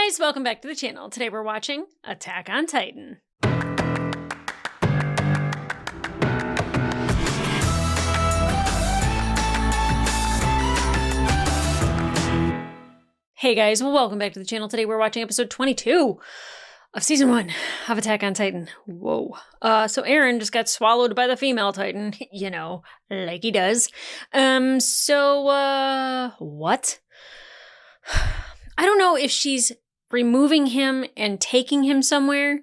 guys, welcome back to the channel. Today we're watching Attack on Titan. Hey guys, well, welcome back to the channel. Today we're watching episode 22 of season 1 of Attack on Titan. Whoa. So Eren just got swallowed by the female Titan, you know, like he does. What? I don't know if she's removing him and taking him somewhere,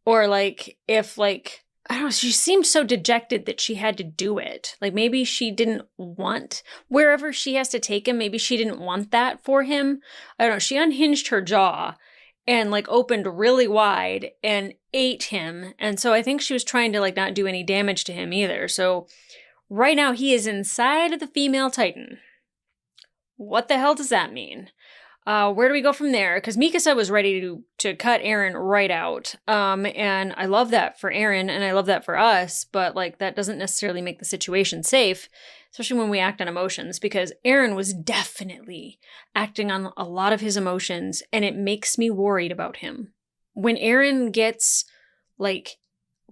or like, if like, I don't know, she seemed so dejected that she had to do it. Like maybe she didn't want, wherever she has to take him, maybe she didn't want that for him. I don't know, she unhinged her jaw and like opened really wide and ate him. And so I think she was trying to like not do any damage to him either. So right now he is inside of the female Titan. What the hell does that mean? Where do we go from there? Because Mikasa was ready to cut Eren right out. And I love that for Eren and I love that for us, but like that doesn't necessarily make the situation safe, especially when we act on emotions, because Eren was definitely acting on a lot of his emotions and it makes me worried about him. When Eren gets like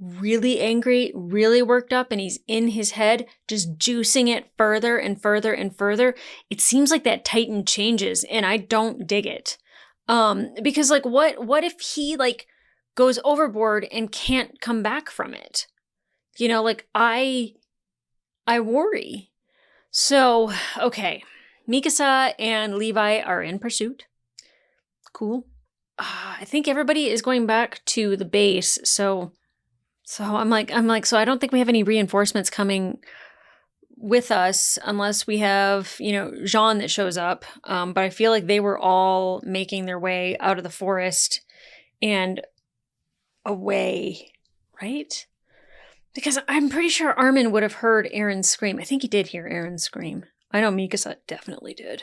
really angry, really worked up, and he's in his head, just juicing it further and further and further, it seems like that Titan changes, and I don't dig it. Because like, what if he like goes overboard and can't come back from it? You know, like I worry. So, okay, Mikasa and Levi are in pursuit. Cool. I think everybody is going back to the base, so I'm like, so I don't think we have any reinforcements coming with us unless we have, you know, Jean that shows up. But I feel like they were all making their way out of the forest and away, right? Because I'm pretty sure Armin would have heard Eren scream. I think he did hear Eren scream. I know Mikasa definitely did.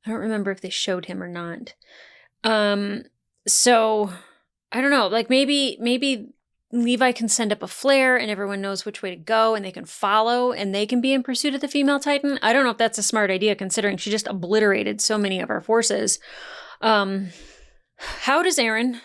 I don't remember if they showed him or not. So I don't know, like maybe Levi can send up a flare and everyone knows which way to go and they can follow and they can be in pursuit of the female Titan. I don't know if that's a smart idea considering she just obliterated so many of our forces. How does Eren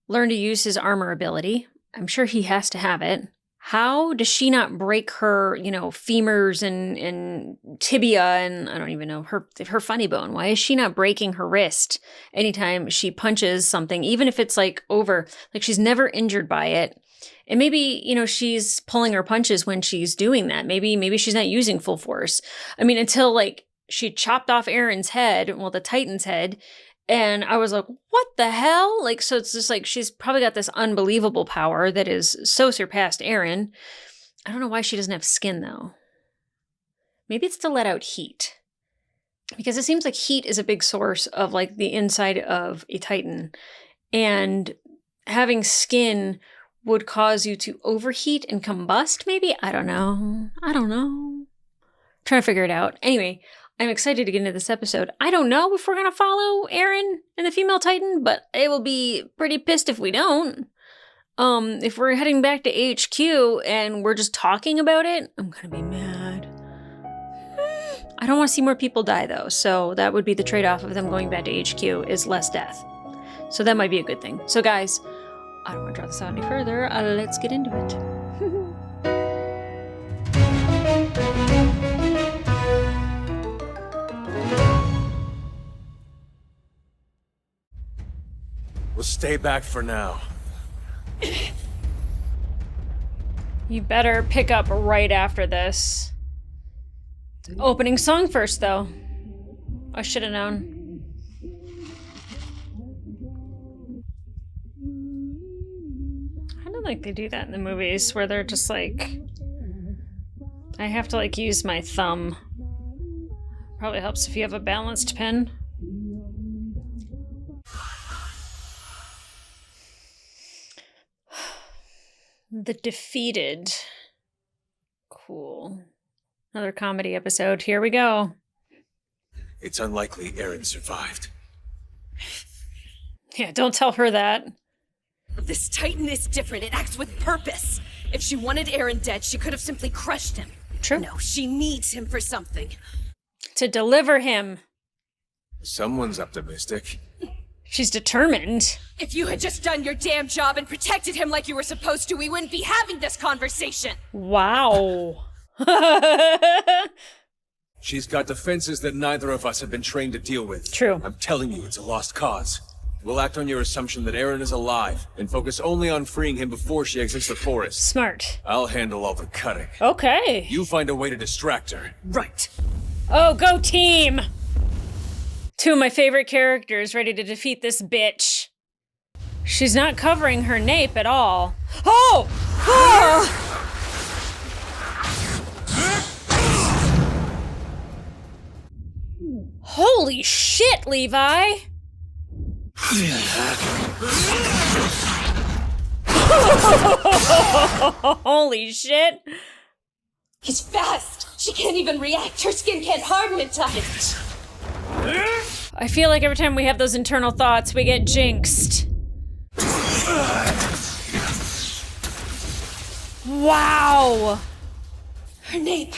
learn to use his armor ability? I'm sure he has to have it. How does she not break her, you know, femurs and tibia and I don't even know, her funny bone? Why is she not breaking her wrist anytime she punches something, even if it's like over, like she's never injured by it? And maybe, you know, she's pulling her punches when she's doing that. Maybe she's not using full force. I mean, until like she chopped off Eren's head, well, the Titan's head, and I was like, what the hell? Like, so it's just like, she's probably got this unbelievable power that is so surpassed Eren. I don't know why she doesn't have skin though. Maybe it's to let out heat. Because it seems like heat is a big source of like the inside of a Titan. And having skin would cause you to overheat and combust maybe? I don't know. Trying to figure it out. Anyway, I'm excited to get into this episode. I don't know if we're going to follow Eren and the female Titan, but I will be pretty pissed if we don't. If we're heading back to HQ and we're just talking about it, I'm going to be mad. I don't want to see more people die though, so that would be the trade-off of them going back to HQ is less death. So that might be a good thing. So guys, I don't want to draw this out any further. Let's get into it. We'll stay back for now. You better pick up right after this. Opening song first, though. I should have known. I don't think they do that in the movies, where they're just like... I have to, like, use my thumb. Probably helps if you have a balanced pen. The Defeated. Cool. Another comedy episode. Here we go. It's unlikely Eren survived. Yeah, don't tell her that. This Titan is different. It acts with purpose. If she wanted Eren dead, she could have simply crushed him. True. No, she needs him for something. To deliver him. Someone's optimistic. She's determined. If you had just done your damn job and protected him like you were supposed to, we wouldn't be having this conversation. Wow. She's got defenses that neither of us have been trained to deal with. True. I'm telling you, it's a lost cause. We'll act on your assumption that Aaron is alive and focus only on freeing him before she exits the forest. Smart. I'll handle all the cutting. Okay. You find a way to distract her. Right. Oh, go team! Two of my favorite characters ready to defeat this bitch. She's not covering her nape at all. Oh! Oh! Holy shit, Levi! Holy shit! He's fast. She can't even react. Her skin can't harden in time. I feel like every time we have those internal thoughts, we get jinxed. Wow! Her nape.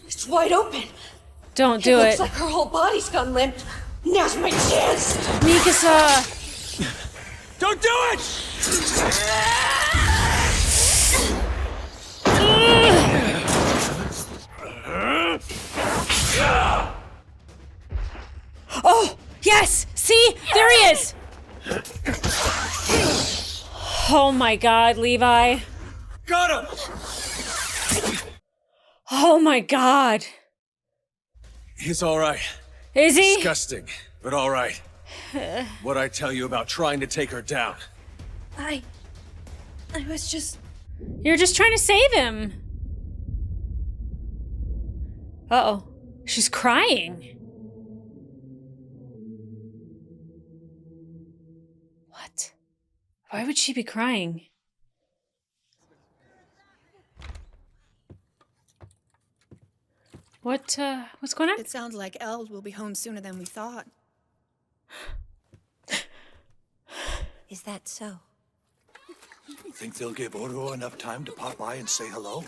It's wide open. Don't do Looks it. like her whole body's gone limp. Now's my chance. Mikasa! Don't do it! Oh, yes! See? There he is! Oh my god, Levi. Got him! Oh my god. He's alright. Is he? Disgusting, but alright. What'd I tell you about trying to take her down? I was just... You're just trying to save him. Uh-oh. She's crying. What? Why would she be crying? What's going on? It sounds like Eld will be home sooner than we thought. Is that so? Think they'll give Oro enough time to pop by and say hello?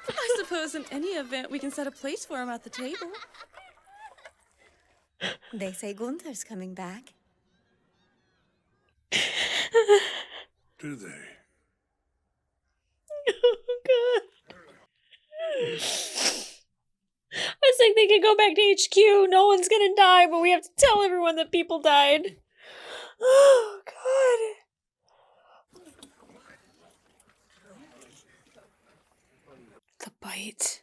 I suppose in any event we can set a place for him at the table. They say Gunther's coming back. Do they? Oh, God. I was like, they could go back to HQ. No one's gonna die, but we have to tell everyone that people died. Oh, God. The bite.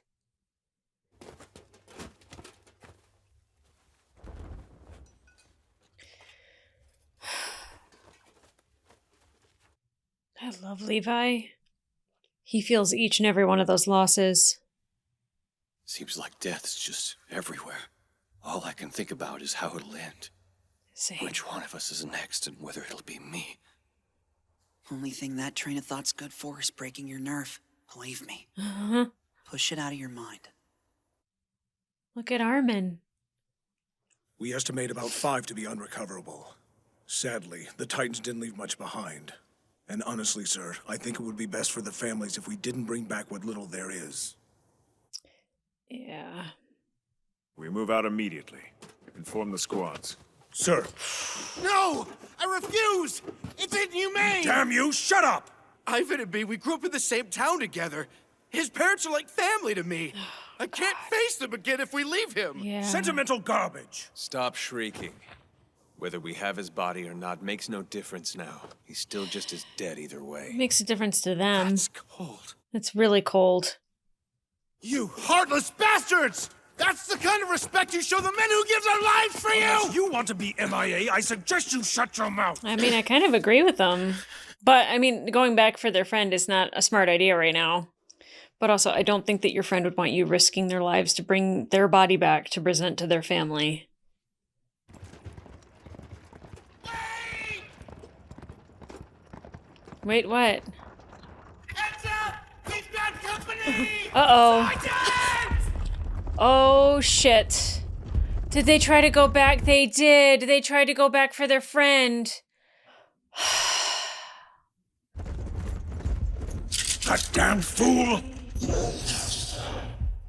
I love Levi. He feels each and every one of those losses. Seems like death's just everywhere. All I can think about is how it'll end. Same. Which one of us is next and whether it'll be me. Only thing that train of thought's good for is breaking your nerve. Believe me. Uh-huh. Push it out of your mind. Look at Armin. We estimate about 5 to be unrecoverable. Sadly, the Titans didn't leave much behind. And honestly, sir, I think it would be best for the families if we didn't bring back what little there is. Yeah. We move out immediately. Inform the squads. Sir. No! I refuse! It's inhumane! Damn you, shut up! Ivan and me, we grew up in the same town together. His parents are like family to me. I can't face them again if we leave him. Yeah. Sentimental garbage. Stop shrieking. Whether we have his body or not makes no difference now. He's still just as dead either way. Makes a difference to them. That's cold. It's really cold. You heartless bastards! That's the kind of respect you show the men who give their lives for you! Unless you want to be MIA, I suggest you shut your mouth. I mean, I kind of agree with them. But, I mean, going back for their friend is not a smart idea right now. But also, I don't think that your friend would want you risking their lives to bring their body back to present to their family. Wait, what? Heads up! He's got company! Uh-oh. Titans! Oh, shit. Did they try to go back? They did. They tried to go back for their friend. Goddamn fool!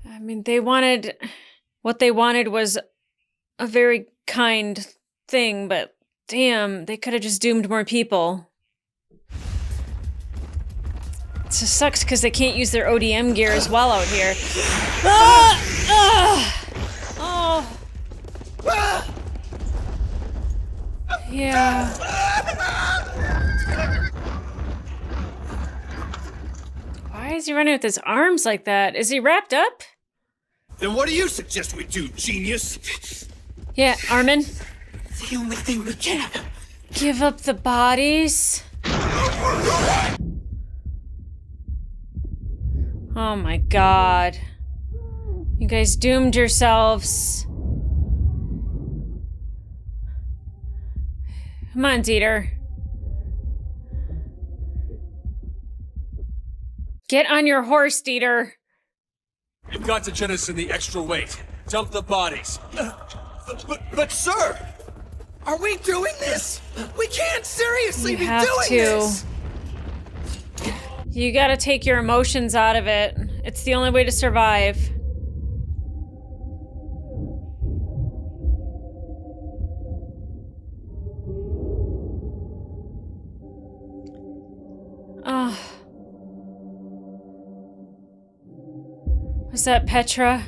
I mean, they wanted... What they wanted was a very kind thing, but Damn, they could have just doomed more people. It just sucks because they can't use their ODM gear as well out here. Oh. Yeah. Why is he running with his arms like that? Is he wrapped up? Then what do you suggest we do, genius? Yeah, Armin. The only thing we can. Give up the bodies. Oh my god. You guys doomed yourselves. Come on, Dieter. Get on your horse, Dieter. You've got to jettison the extra weight. Dump the bodies. But sir, are we doing this? We can't seriously You be have doing to. this. You gotta take your emotions out of it. It's the only way to survive. Oh. Was that Petra?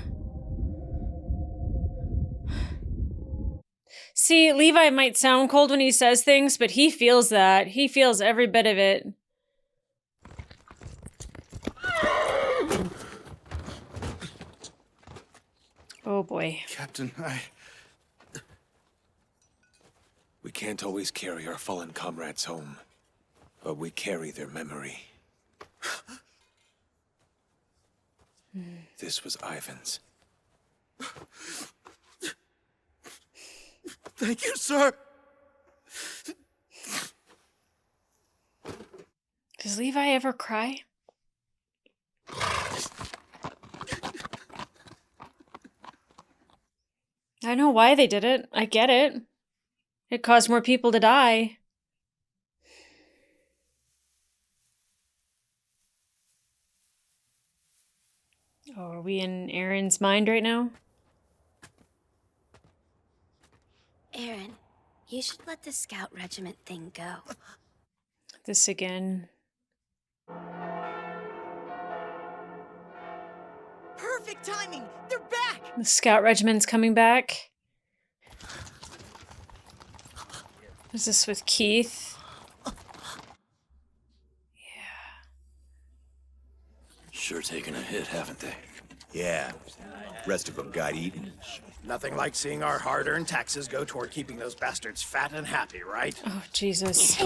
See, Levi might sound cold when he says things, but he feels that. He feels every bit of it. Oh boy. Captain, We can't always carry our fallen comrades home, but we carry their memory. This was Ivan's. Thank you, sir. Does Levi ever cry? I know why they did it. I get it. It caused more people to die. Oh, are we in Aaron's mind right now? Aaron, you should let the scout regiment thing go. This again. Perfect timing! They're back! The scout regiment's coming back. Is this with Keith? Sure taken a hit, haven't they? Yeah. Rest of them got eaten. Nothing like seeing our hard-earned taxes go toward keeping those bastards fat and happy, right? Oh, Jesus.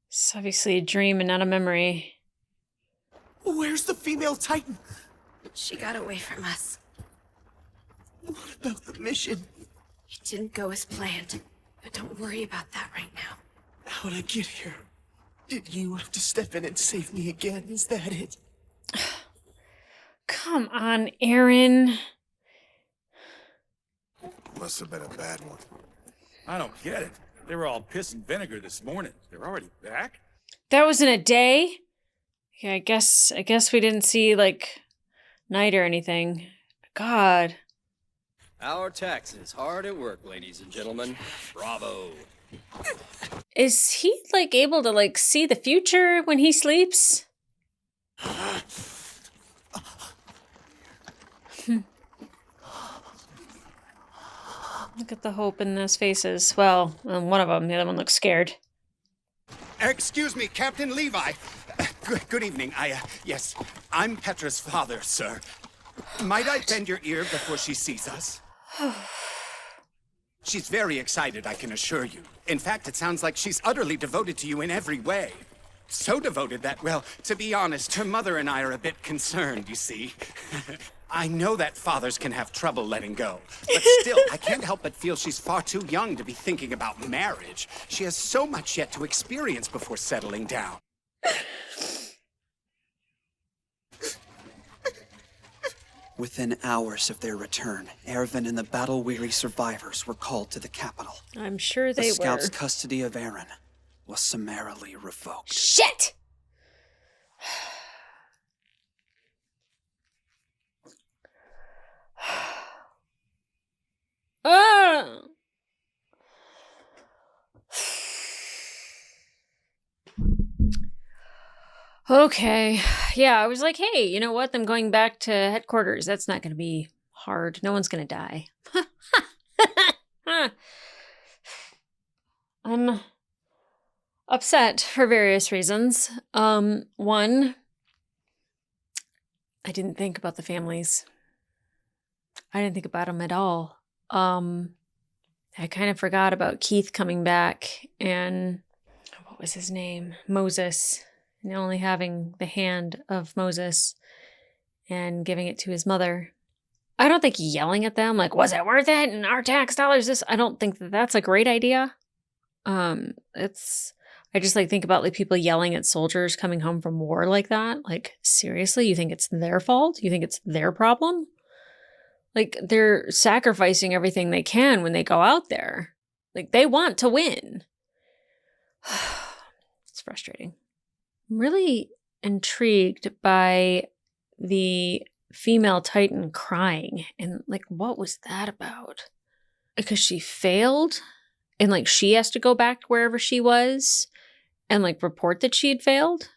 It's obviously a dream and not a memory. Where's the female Titan? She got away from us. What about the mission? It didn't go as planned. But don't worry about that right now. How'd I get here? Did you have to step in and save me again? Is that it? Come on, Aaron. Must have been a bad one. I don't get it. They were all piss and vinegar this morning. They're already back? That was in a day? Yeah, I guess we didn't see, like, night or anything. God. Our taxes hard at work, ladies and gentlemen. Bravo. Is he, like, able to, like, see the future when he sleeps? Look at the hope in those faces. Well, one of them, the other one looks scared. Excuse me, Captain Levi. Good evening. Yes, I'm Petra's father, sir. Might I bend your ear before she sees us? She's very excited, I can assure you. In fact, it sounds like she's utterly devoted to you in every way. So devoted that, well, to be honest, her mother and I are a bit concerned, you see. I know that fathers can have trouble letting go, but still, I can't help but feel she's far too young to be thinking about marriage. She has so much yet to experience before settling down. Within hours of their return, Erwin and the battle-weary survivors were called to the capital. I'm sure they The scout's were. custody of Aaron was summarily revoked. Shit! Okay. Yeah, I was like, hey, you know what? Them going back to headquarters, that's not going to be hard. No one's going to die. I'm upset for various reasons. One, I didn't think about the families. I didn't think about them at all. I kind of forgot about Keith coming back and what was his name? Moses. And only having the hand of Moses and giving it to his mother. I don't think yelling at them, like, was it worth it? And our tax dollars, this, I don't think that that's a great idea. I just like think about like people yelling at soldiers coming home from war like that. Like, seriously, you think it's their fault? You think it's their problem? Like, they're sacrificing everything they can when they go out there. Like, they want to win. It's frustrating. I'm really intrigued by the female Titan crying. And, like, what was that about? Because she failed? And, like, she has to go back to wherever she was and, like, report that she had failed?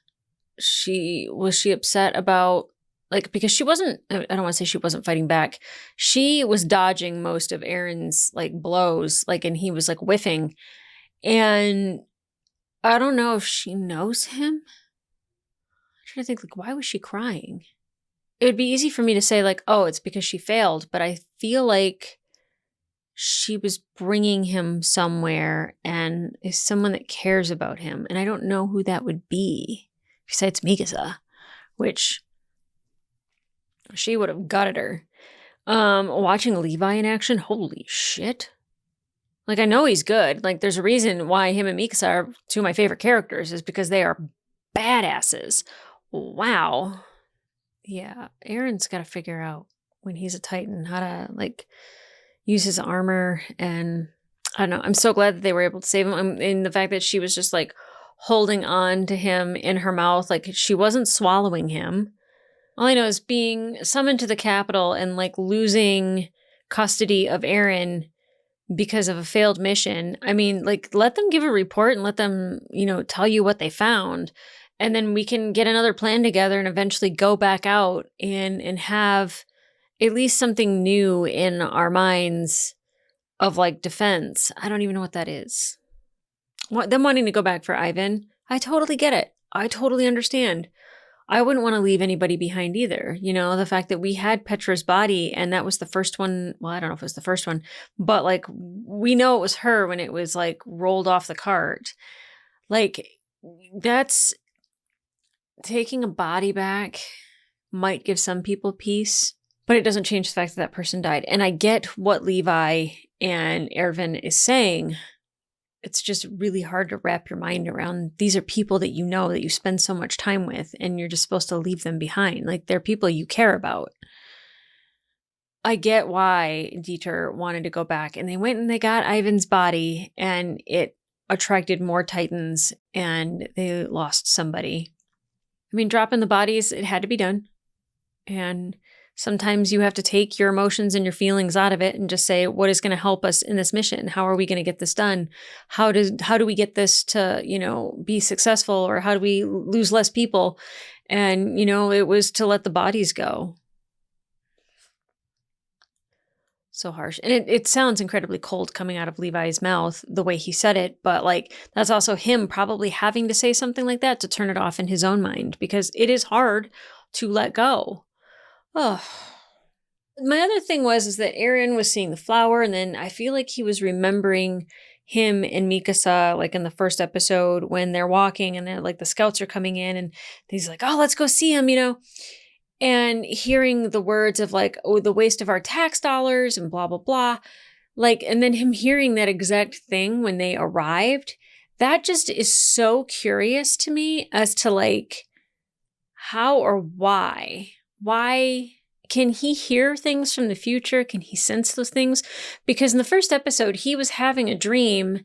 Was she upset about, like, because she wasn't, I don't want to say she wasn't fighting back. She was dodging most of Aaron's, like, blows, like, and he was, like, whiffing. And I don't know if she knows him. I'm trying to think, like, why was she crying? It would be easy for me to say, like, oh, it's because she failed, but I feel like she was bringing him somewhere and is someone that cares about him. And I don't know who that would be besides Mikasa, which she would have gutted her. Watching Levi in action, holy shit. Like, I know he's good. Like, there's a reason why him and Mikasa are two of my favorite characters, is because they are badasses. Wow. Yeah, Aaron's got to figure out when he's a Titan how to, like, use his armor. And I don't know. I'm so glad that they were able to save him. And the fact that she was just, like, holding on to him in her mouth. Like, she wasn't swallowing him. All I know is being summoned to the capital and, like, losing custody of Aaron because of a failed mission. I mean, like, let them give a report and let them, you know, tell you what they found. And then we can get another plan together and eventually go back out and have at least something new in our minds of, like, defense. I don't even know what that is. Them wanting to go back for Ivan, I totally get it. I totally understand. I wouldn't want to leave anybody behind either. You know, the fact that we had Petra's body and that was the first one. Well, I don't know if it was the first one, but, like, we know it was her when it was, like, rolled off the cart. Like, that's taking a body back might give some people peace, but it doesn't change the fact that that person died. And I get what Levi and Erwin is saying. It's just really hard to wrap your mind around. These are people that you know, that you spend so much time with, and you're just supposed to leave them behind. Like, they're people you care about. I get why Dieter wanted to go back, and they went and they got Ivan's body, and it attracted more Titans, and they lost somebody. I mean, dropping the bodies, it had to be done. And sometimes you have to take your emotions and your feelings out of it and just say, what is going to help us in this mission? How are we going to get this done? How do we get this to, you know, be successful, or how do we lose less people? And, you know, it was to let the bodies go. So harsh. And it sounds incredibly cold coming out of Levi's mouth, the way he said it. But, like, that's also him probably having to say something like that to turn it off in his own mind, because it is hard to let go. Oh, my other thing is that Aaron was seeing the flower, and then I feel like he was remembering him and Mikasa, like, in the first episode when they're walking and they're, like, the scouts are coming in, and he's like, oh, let's go see him, you know, and hearing the words of, like, oh, the waste of our tax dollars and blah, blah, blah. Like, and then him hearing that exact thing when they arrived, that just is so curious to me as to, like, how or why. Why can he hear things from the future? Can he sense those things? Because in the first episode, he was having a dream,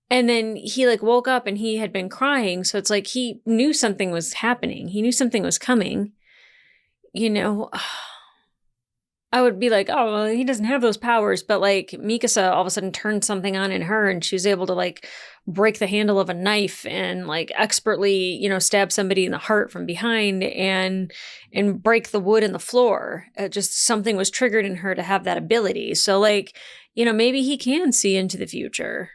and then he, like, woke up and he had been crying. So it's like he knew something was happening. He knew something was coming. You know, I would be like, oh, well, he doesn't have those powers. But like Mikasa all of a sudden turned something on in her and she was able to like break the handle of a knife and like expertly, stab somebody in the heart from behind and break the wood in the floor. Just something was triggered in her to have that ability. So like, maybe he can see into the future.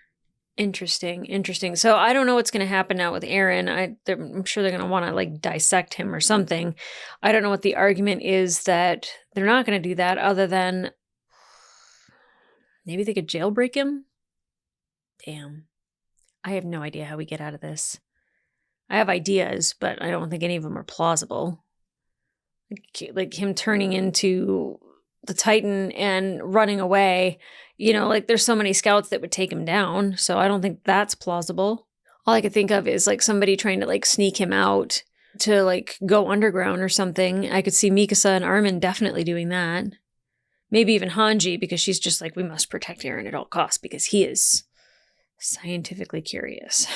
Interesting. So I don't know what's going to happen now with Eren. I'm sure they're going to want to like dissect him or something. I don't know what the argument is that they're not going to do that other than maybe they could jailbreak him. Damn. I have no idea how we get out of this. I have ideas, but I don't think any of them are plausible. Like him turning into the Titan and running away. Like there's so many scouts that would take him down. So I don't think that's plausible. All I could think of is like somebody trying to like sneak him out to like go underground or something. I could see Mikasa and Armin definitely doing that. Maybe even Hanji, because she's just like, we must protect Eren at all costs because he is scientifically curious.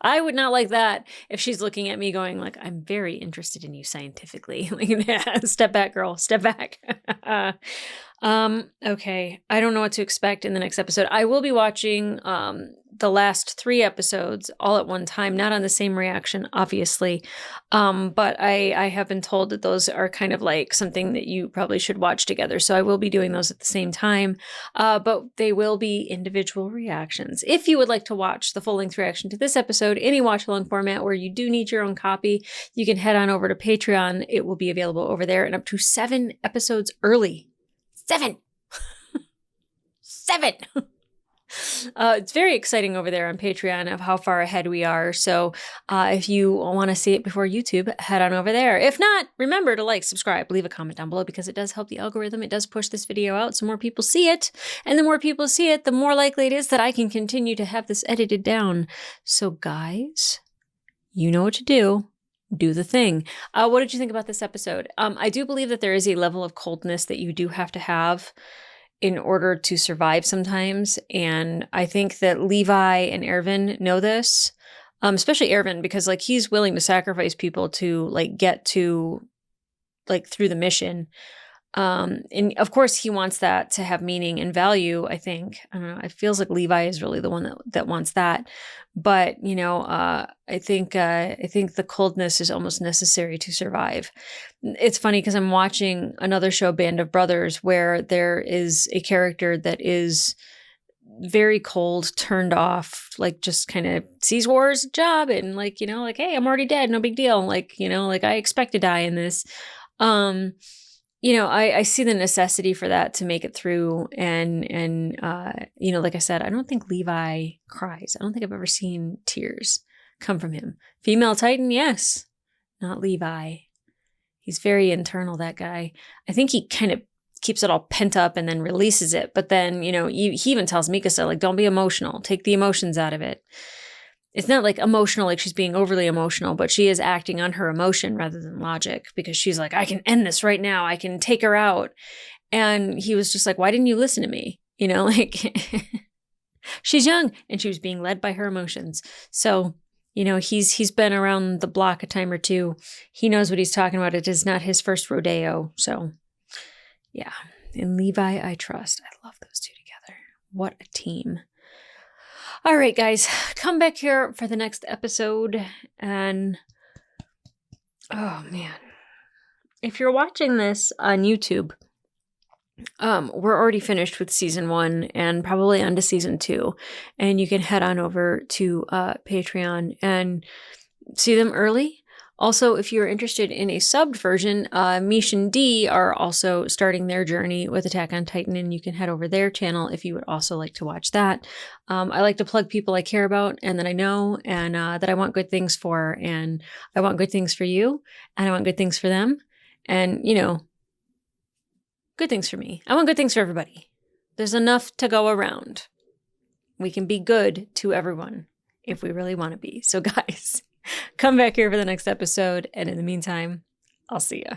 I would not like that if she's looking at me going like, I'm very interested in you scientifically. Like, step back, girl, step back. Okay. I don't know what to expect in the next episode. I will be watching the last 3 episodes all at one time, not on the same reaction, obviously. But I have been told that those are kind of like something that you probably should watch together. So I will be doing those at the same time. But they will be individual reactions. If you would like to watch the full-length reaction to this episode in a watch-along format where you do need your own copy, you can head on over to Patreon. It will be available over there and up to 7 episodes early. 7! 7! It's very exciting over there on Patreon of how far ahead we are. So if you want to see it before YouTube, head on over there. If not, remember to like, subscribe, leave a comment down below because it does help the algorithm. It does push this video out so more people see it. And the more people see it, the more likely it is that I can continue to have this edited down. So guys, you know what to do. Do the thing. What did you think about this episode? I do believe that there is a level of coldness that you do have to have in order to survive sometimes. And I think that Levi and Erwin know this, especially Erwin, because like he's willing to sacrifice people to like get to like through the mission. And of course he wants that to have meaning and value, I think. I don't know. It feels like Levi is really the one that wants that. But, I think the coldness is almost necessary to survive. It's funny because I'm watching another show, Band of Brothers, where there is a character that is very cold, turned off, like just kind of sees war as a job and like, like, hey, I'm already dead. No big deal. Like, like I expect to die in this. I see the necessity for that to make it through. And like I said, I don't think Levi cries. I don't think I've ever seen tears come from him. Female Titan, yes. Not Levi. He's very internal, that guy. I think he kind of keeps it all pent up and then releases it. But then, he even tells Mikasa, like, don't be emotional. Take the emotions out of it. It's not like emotional, like she's being overly emotional, but she is acting on her emotion rather than logic because she's like, I can end this right now. I can take her out. And he was just like, why didn't you listen to me? Like she's young and she was being led by her emotions. So, he's been around the block a time or two. He knows what he's talking about. It is not his first rodeo. So yeah. And Levi, I trust. I love those two together. What a team. All right, guys, come back here for the next episode. And, oh, man. If you're watching this on YouTube, we're already finished with season 1 and probably on to season 2. And you can head on over to Patreon and see them early. Also, if you're interested in a subbed version, Mish and D are also starting their journey with Attack on Titan, and you can head over their channel if you would also like to watch that. I like to plug people I care about and that I know and that I want good things for, and I want good things for you, and I want good things for them, and, good things for me. I want good things for everybody. There's enough to go around. We can be good to everyone if we really want to be. So, guys, come back here for the next episode. And in the meantime, I'll see ya.